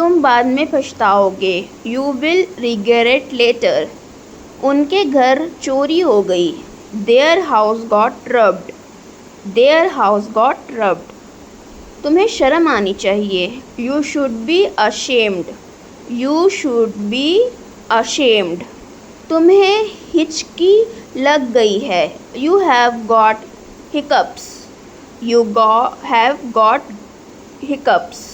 तुम बाद में पछताओगे। You will regret later. उनके घर चोरी हो गई। Their house got robbed. Their house got robbed. तुम्हें शर्म आनी चाहिए। You should be ashamed. You should be ashamed. तुम्हें हिचकी लग गई है। You have got hiccups. You have got hiccups.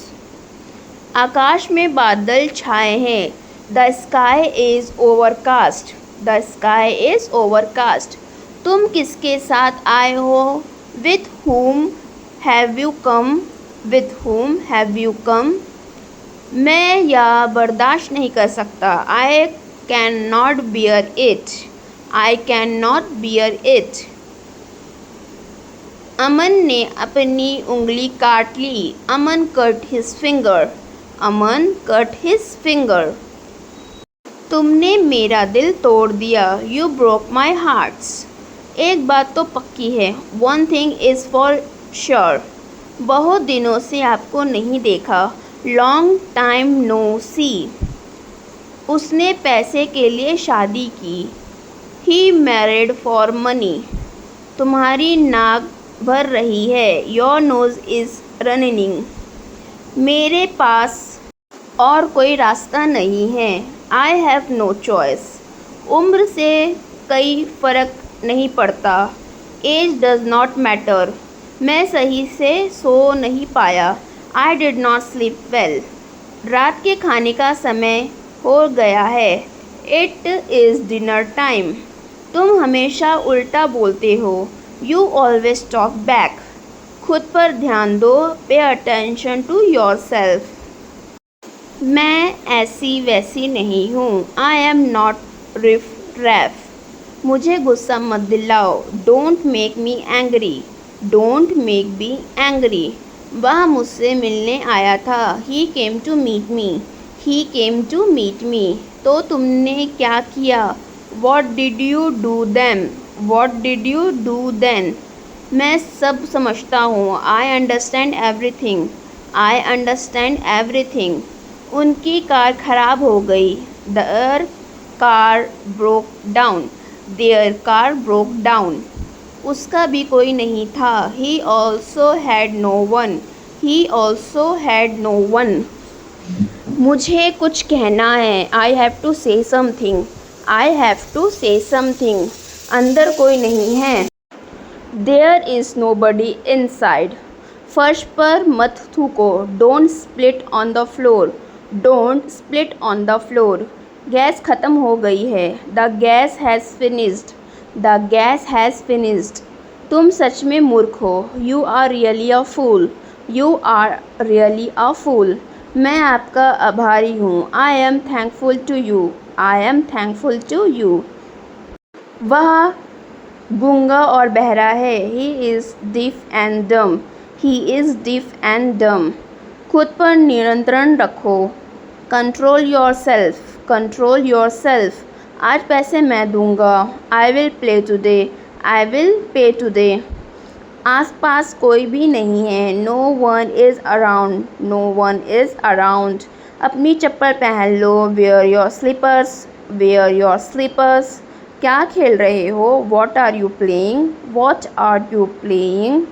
आकाश में बादल छाए हैं। The sky is overcast. The sky is overcast. तुम किसके साथ आए हो? With whom have you come? With whom have you come? मैं यह बर्दाश्त नहीं कर सकता। I cannot bear it. I cannot bear it. अमन ने अपनी उंगली काट ली। अमन cut his finger. अमन cut his finger. तुमने मेरा दिल तोड़ दिया। You broke my heart. एक बात तो पक्की है। One thing is for sure. बहुत दिनों से आपको नहीं देखा। Long time no see. उसने पैसे के लिए शादी की। He married for money. तुम्हारी नाक भर रही है। Your nose is running. मेरे पास और कोई रास्ता नहीं है। I have no choice. उम्र से कोई फ़र्क नहीं पड़ता। Age does not matter. मैं सही से सो नहीं पाया। I did not sleep well. रात के खाने का समय हो गया है। It is dinner time. तुम हमेशा उल्टा बोलते हो। You always talk back. खुद पर ध्यान दो। Pay attention to your self. मैं ऐसी वैसी नहीं हूँ। I am not riff raff. मुझे गुस्सा मत दिलाओ। Don't make me angry. Don't make be angry. वह मुझसे मिलने आया था। He came to meet me. He came to meet me. तो तुमने क्या किया? What did you do then? What did you do then? मैं सब समझता हूँ। I understand everything. I understand everything. उनकी कार खराब हो गई। Their car broke down. There car broke down. उसका भी कोई नहीं था। He also had no one. He also had no one. मुझे कुछ कहना है। I have to say something. I have to say something. अंदर कोई नहीं है। There is nobody inside. फर्श पर मत थूको। Don't split on the floor. Don't split on the floor. Gas ख़त्म हो गई है। The gas has finished. The gas has finished. तुम सच में मूर्ख हो। You are really a fool. You are really a fool. मैं आपका आभारी हूँ। I am thankful to you. I am thankful to you. वह गूंगा और बहरा है। ही इज़ डिफ एंड डम। ही इज़ डिफ एंड डम। खुद पर नियंत्रण रखो। Control yourself. Control yourself. आज पैसे मैं दूंगा। I will play today. I will pay today. आस पास कोई भी नहीं है। No one is around. No one is around. अपनी चप्पल पहन लो। Wear your slippers. Wear your slippers. क्या खेल रहे हो? What are you playing? What are you playing?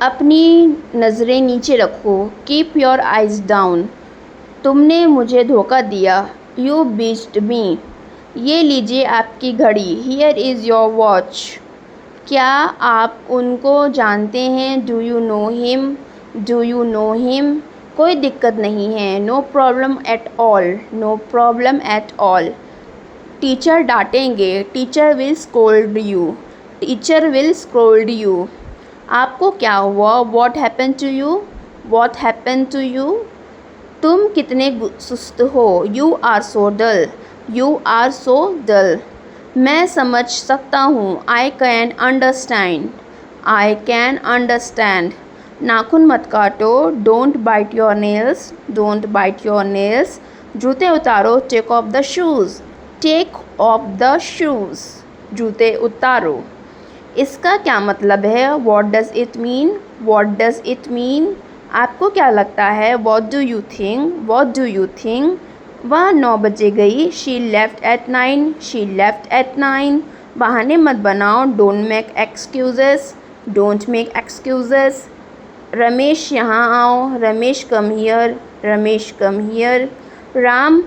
अपनी नज़रें नीचे रखो। Keep your eyes down. तुमने मुझे धोखा दिया। You beached me. ये लीजिए आपकी घड़ी। Here is your watch. क्या आप उनको जानते हैं? Do you know him? Do you know him? कोई दिक्कत नहीं है। No problem at all. No problem at all. Teacher डांटेंगे। Teacher will scold you. Teacher will scold you. आपको क्या हुआ? What happen to you? What happen to you? तुम कितने सुस्त हो? You are so dull. You are so dull. मैं समझ सकता हूँ। I can understand. I can understand. नाखून मत काटो। Don't bite your nails. Don't bite your nails. जूते उतारो। Take off the shoes. Take off the shoes. जूते उतारो। इसका क्या मतलब है? What does it mean? What does it mean? आपको क्या लगता है? What do you think? What do you think? वह 9 बजे गई। She left at 9. She left at 9. बहाने मत बनाओ। Don't make excuses. Don't make excuses. Ramesh यहाँ आओ। Ramesh come here. Ramesh come here. Ram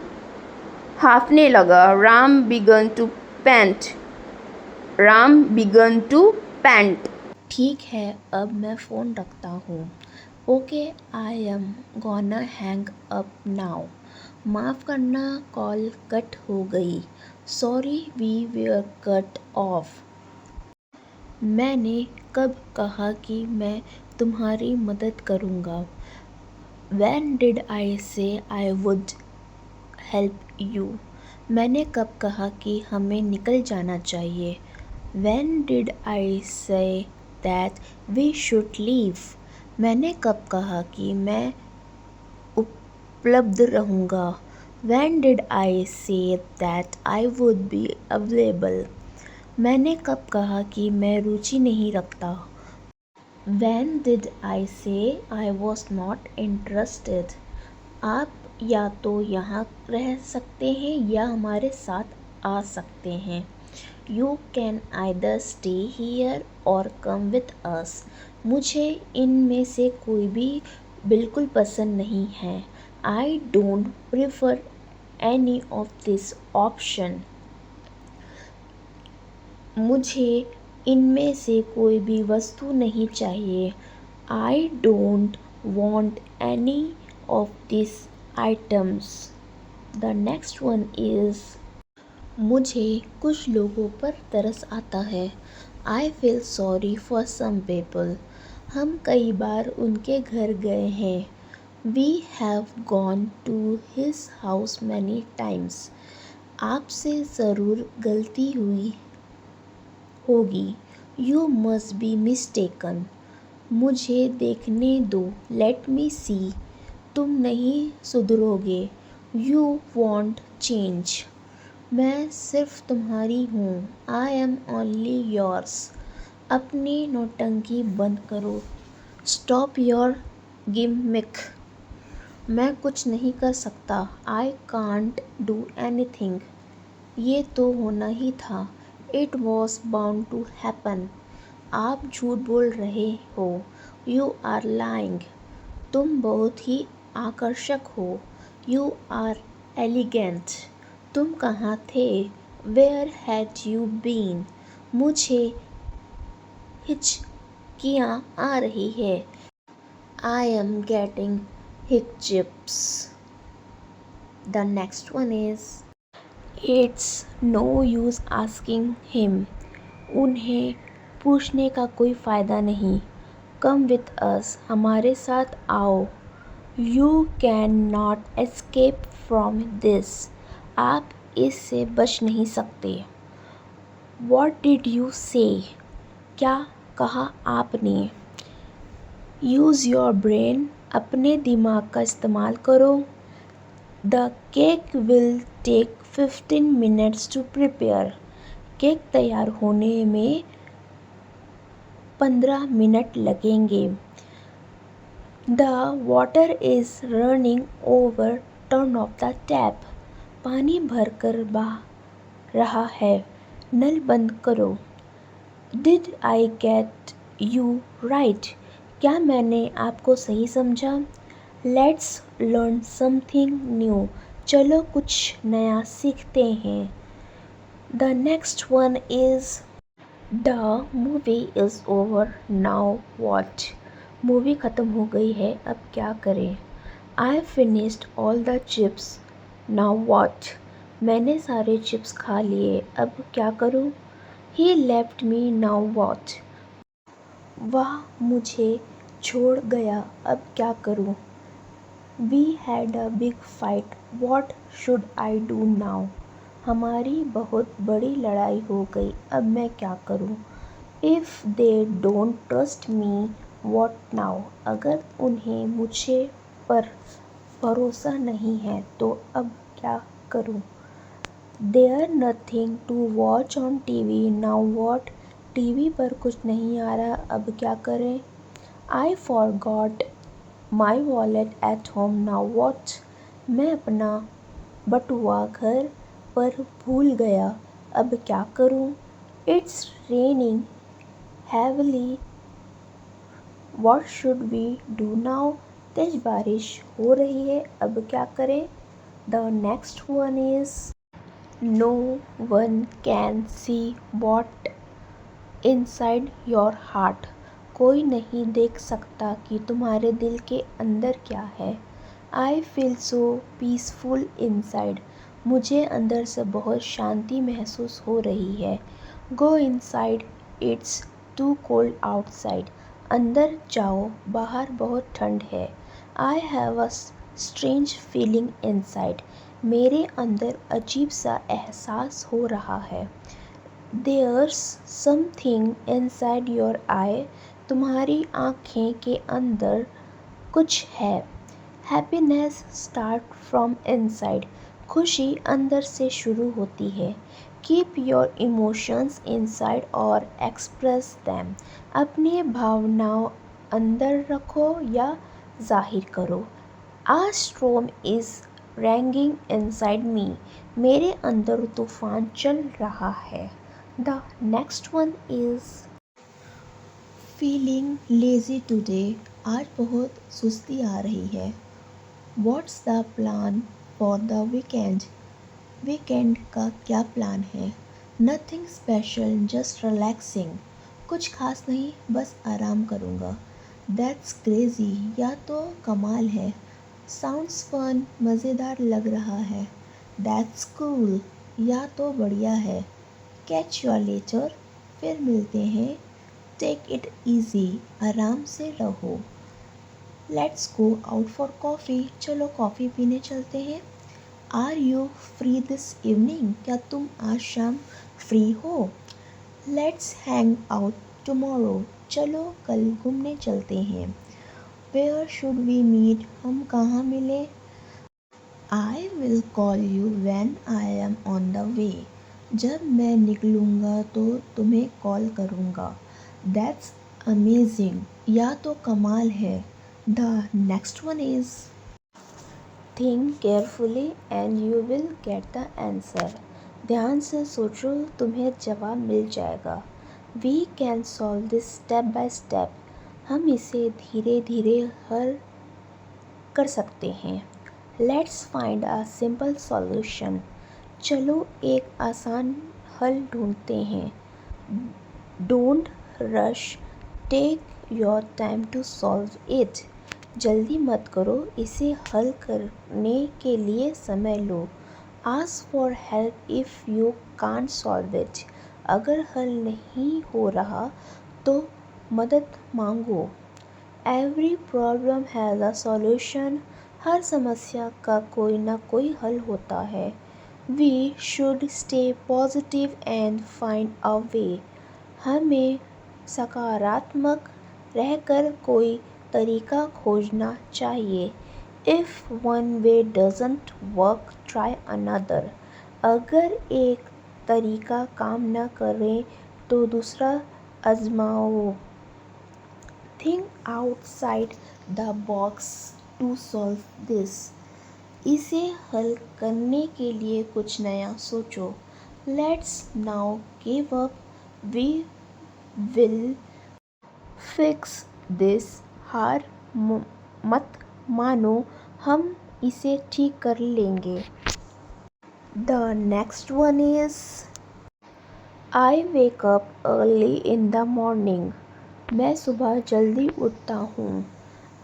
हाफने लगा। Ram began to pant. Ram began to pant. ठीक है, अब मैं फ़ोन रखता हूँ। Okay, I am gonna hang up now. माफ़ करना, कॉल कट हो गई। Sorry we were cut off. मैंने कब कहा कि मैं तुम्हारी मदद करूँगा? When did I say I would help you? मैंने कब कहा कि हमें निकल जाना चाहिए? When did I say that we should leave? मैंने कब कहा कि मैं उपलब्ध रहूँगा? When did I say that I would be available? मैंने कब कहा कि मैं रुचि नहीं रखता? When did I say I was not interested? आप या तो यहाँ रह सकते हैं या हमारे साथ आ सकते हैं। You can either stay here or come with us. मुझे इनमें से कोई भी बिल्कुल पसंद नहीं है। I don't prefer any of this option. मुझे इनमें से कोई भी वस्तु नहीं चाहिए। I don't want any of these items. The next one is मुझे कुछ लोगों पर तरस आता है। I feel sorry for some people. हम कई बार उनके घर गए हैं। We have gone to his house many times. आपसे ज़रूर गलती हुई होगी। You must be mistaken. मुझे देखने दो। Let me see. तुम नहीं सुधरोगे। You won't change. मैं सिर्फ तुम्हारी हूँ। I am only yours. अपनी नौटंकी बंद करो। Stop your gimmick. मैं कुछ नहीं कर सकता। I can't do anything. ये तो होना ही था। It was bound to happen. आप झूठ बोल रहे हो। You are lying. तुम बहुत ही आकर्षक हो। You are elegant. तुम कहाँ थे? Where had you been? मुझे हिचकियाँ आ रही है। I am getting hiccups. The next one is It's no use asking him. उन्हें पूछने का कोई फ़ायदा नहीं। Come with us. हमारे साथ आओ। You cannot escape from this. आप इससे बच नहीं सकते। What did you say? क्या कहा आपने? Use your brain. अपने दिमाग का इस्तेमाल करो। The cake will take 15 minutes to prepare. Cake तैयार होने में 15 मिनट लगेंगे। The water is running over. Turn off the tap. पानी भरकर बह रहा है। नल बंद करो। Did I get you right? क्या मैंने आपको सही समझा? Let's learn something new. चलो कुछ नया सीखते हैं। The next one is The movie is over. Now what? Movie ख़त्म हो गई है, अब क्या करें? I finished all the chips. Now what? मैंने सारे चिप्स खा लिए, अब क्या करूं? He left me. Now what? वह मुझे छोड़ गया, अब क्या करूं? We had a big fight. What should I do now? हमारी बहुत बड़ी लड़ाई हो गई, अब मैं क्या करूं? If they don't trust me, what now? अगर उन्हें मुझे पर भरोसा नहीं है तो अब क्या करूं? There's nothing to watch on TV. Now what? TV पर कुछ नहीं आ रहा, अब क्या करें? I forgot my wallet at home now what. मैं अपना बटुआ घर पर भूल गया, अब क्या करूँ। It's raining heavily, what should we do now. तेज बारिश हो रही है, अब क्या करें। The next one is no one can see what inside your heart. कोई नहीं देख सकता कि तुम्हारे दिल के अंदर क्या है। I feel so peaceful inside. मुझे अंदर से बहुत शांति महसूस हो रही है। Go inside, it's too cold outside. अंदर जाओ, बाहर बहुत ठंड है। I have a strange feeling inside. मेरे अंदर अजीब सा एहसास हो रहा है। There's something inside your eye. तुम्हारी आँखें के अंदर कुछ है। Happiness start from inside. खुशी अंदर से शुरू होती है। कीप योर इमोशंस इनसाइड और एक्सप्रेस दैम। अपनी भावनाओं अंदर रखो या जाहिर करो। A storm is raging inside me. मेरे अंदर तूफान चल रहा है। The next one is feeling lazy today. आज बहुत सुस्ती आ रही है। What's the plan for the weekend. Weekend का क्या प्लान है। Nothing special, just relaxing. कुछ खास नहीं, बस आराम करूँगा। दैट्स क्रेजी, या तो कमाल है। साउंड्स फन, मज़ेदार लग रहा है। दैट्स कूल, या तो बढ़िया है। कैच यू लेटर, फिर मिलते हैं। टेक इट इजी, आराम से रहो। Let's go out for coffee, चलो कॉफ़ी पीने चलते हैं। Are you free this evening, क्या तुम आज शाम फ्री हो। लेट्स हैंग आउट टुमारो, चलो कल घूमने चलते हैं। वेयर शुड वी मीट, हम कहाँ मिलें। I will call you when I am on the way. जब मैं निकलूँगा तो तुम्हें कॉल करूँगा। दैट्स अमेजिंग, या तो कमाल है। The next one is think carefully and you will get the answer. ध्यान से सोचो, तुम्हें जवाब मिल जाएगा। We can solve this step by step. हम इसे धीरे धीरे हल कर सकते हैं। Let's find a simple solution. चलो एक आसान हल ढूंढते हैं। Don't rush, take your time to solve it. जल्दी मत करो, इसे हल करने के लिए समय लो। Ask for help if you can't solve it. अगर हल नहीं हो रहा तो मदद मांगो। Every problem has a solution. हर समस्या का कोई ना कोई हल होता है। We should stay positive and find a way. हमें सकारात्मक रहकर कोई तरीका खोजना चाहिए। If one way doesn't work, try another. अगर एक तरीका काम न करे तो दूसरा आजमाओ। Think outside the box to solve this. इसे हल करने के लिए कुछ नया सोचो। Let's now give up, we will fix this. हार मत मानो, हम इसे ठीक कर लेंगे। The next one is I wake up early in the morning. मैं सुबह जल्दी उठता हूँ।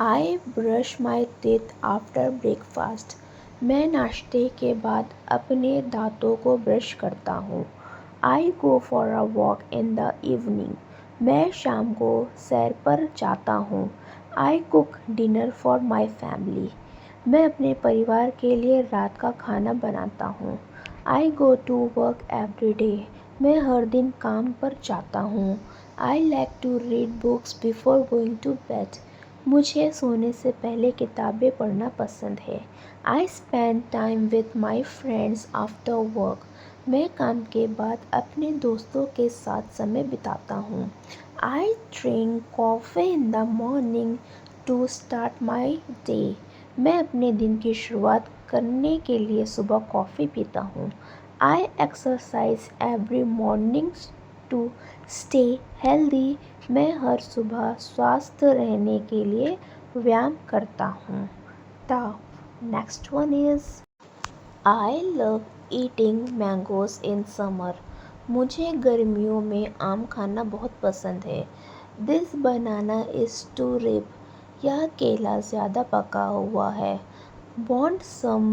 I brush my teeth after breakfast. मैं नाश्ते के बाद अपने दांतों को ब्रश करता हूँ। I go for a walk in the evening. मैं शाम को सैर पर जाता हूँ। I cook dinner for my family. मैं अपने परिवार के लिए रात का खाना बनाता हूँ। I go to work every day. मैं हर दिन काम पर जाता हूँ। I like to read books before going to bed. मुझे सोने से पहले किताबें पढ़ना पसंद है। I spend time with my friends after work. मैं काम के बाद अपने दोस्तों के साथ समय बिताता हूँ। I drink coffee in the morning to start my day. मैं अपने दिन की शुरुआत करने के लिए सुबह कॉफ़ी पीता हूँ. I exercise every morning to stay healthy. मैं हर सुबह स्वस्थ रहने के लिए व्यायाम करता हूँ. The next one is I love eating mangoes in summer. मुझे गर्मियों में आम खाना बहुत पसंद है. This banana is too ripe. यह केला ज़्यादा पका हुआ है. Want some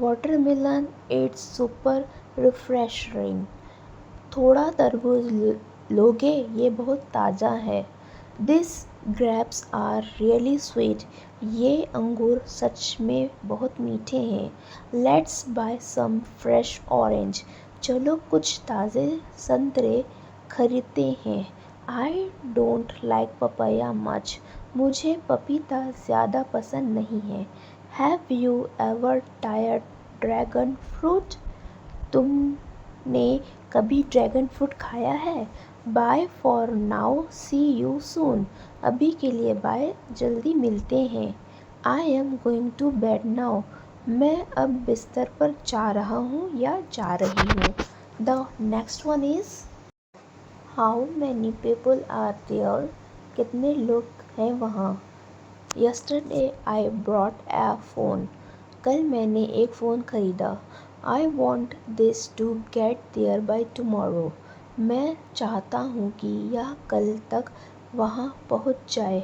watermelon? It's super refreshing. थोड़ा तरबूज लोगे? ये बहुत ताज़ा है. These grapes are really sweet. ये अंगूर सच में बहुत मीठे हैं. Let's buy some fresh orange. चलो कुछ ताज़े संतरे खरीदते हैं. I don't like papaya much. मुझे पपीता ज़्यादा पसंद नहीं है. Have you ever tried dragon fruit? तुमने कभी ड्रैगन फ्रूट खाया है? Bye for now, see you soon. अभी के लिए बाय, जल्दी मिलते हैं. I am going to bed now. मैं अब बिस्तर पर जा रहा हूँ या जा रही हूँ. The next one is how many people are there. कितने लोग हैं वहाँ. Yesterday I brought a phone. कल मैंने एक फ़ोन खरीदा. I want this to get there by tomorrow. मैं चाहता हूँ कि यह कल तक वहाँ पहुँच जाए.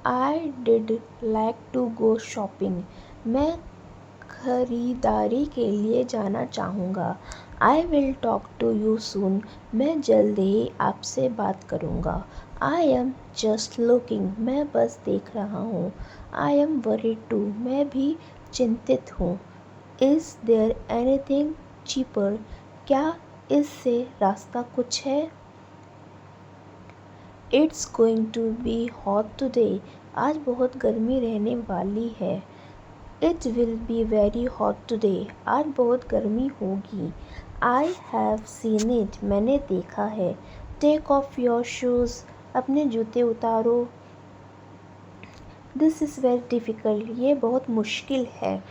I did like to go shopping. मैं खरीदारी के लिए जाना चाहूँगा. I will talk to you soon. मैं जल्द ही आपसे बात करूँगा. I am just looking. मैं बस देख रहा हूँ. I am worried too. मैं भी चिंतित हूँ. Is there anything cheaper. क्या इससे रास्ता कुछ है. It's going to be hot today. आज बहुत गर्मी रहने वाली है. It will be very hot today. आज बहुत गर्मी होगी. I have seen it. मैंने देखा है. Take off your shoes. अपने जूते उतारो. This is very difficult. ये बहुत मुश्किल है.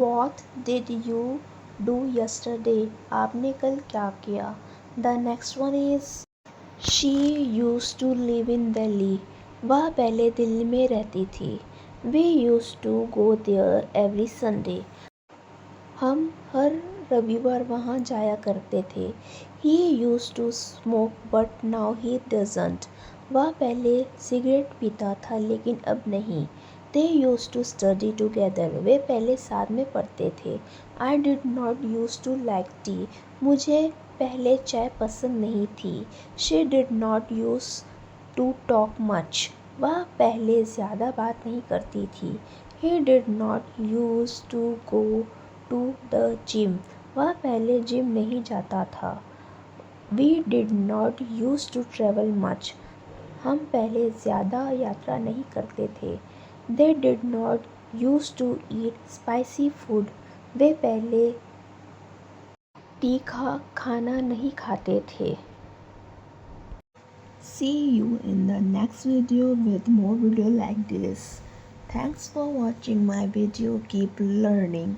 What did you do yesterday? आपने कल क्या किया. The next one is She used to live in Delhi. वह पहले दिल्ली में रहती थी. We used to go there every Sunday. हम हर रविवार वहाँ जाया करते थे. He used to smoke but now he doesn't. वह पहले सिगरेट पीता था लेकिन अब नहीं. They used to study together. वे पहले साथ में पढ़ते थे. I did not used to like tea. मुझे पहले चाय पसंद नहीं थी. She did not used to talk much. वह पहले ज़्यादा बात नहीं करती थी. He did not used to go to the gym. वह पहले जिम नहीं जाता था. We did not used to travel much. हम पहले ज़्यादा यात्रा नहीं करते थे. They did not used to eat spicy food. वे पहले तीखा खाना नहीं खाते थे. See you in the next video with more video like this. Thanks for watching my video. Keep learning.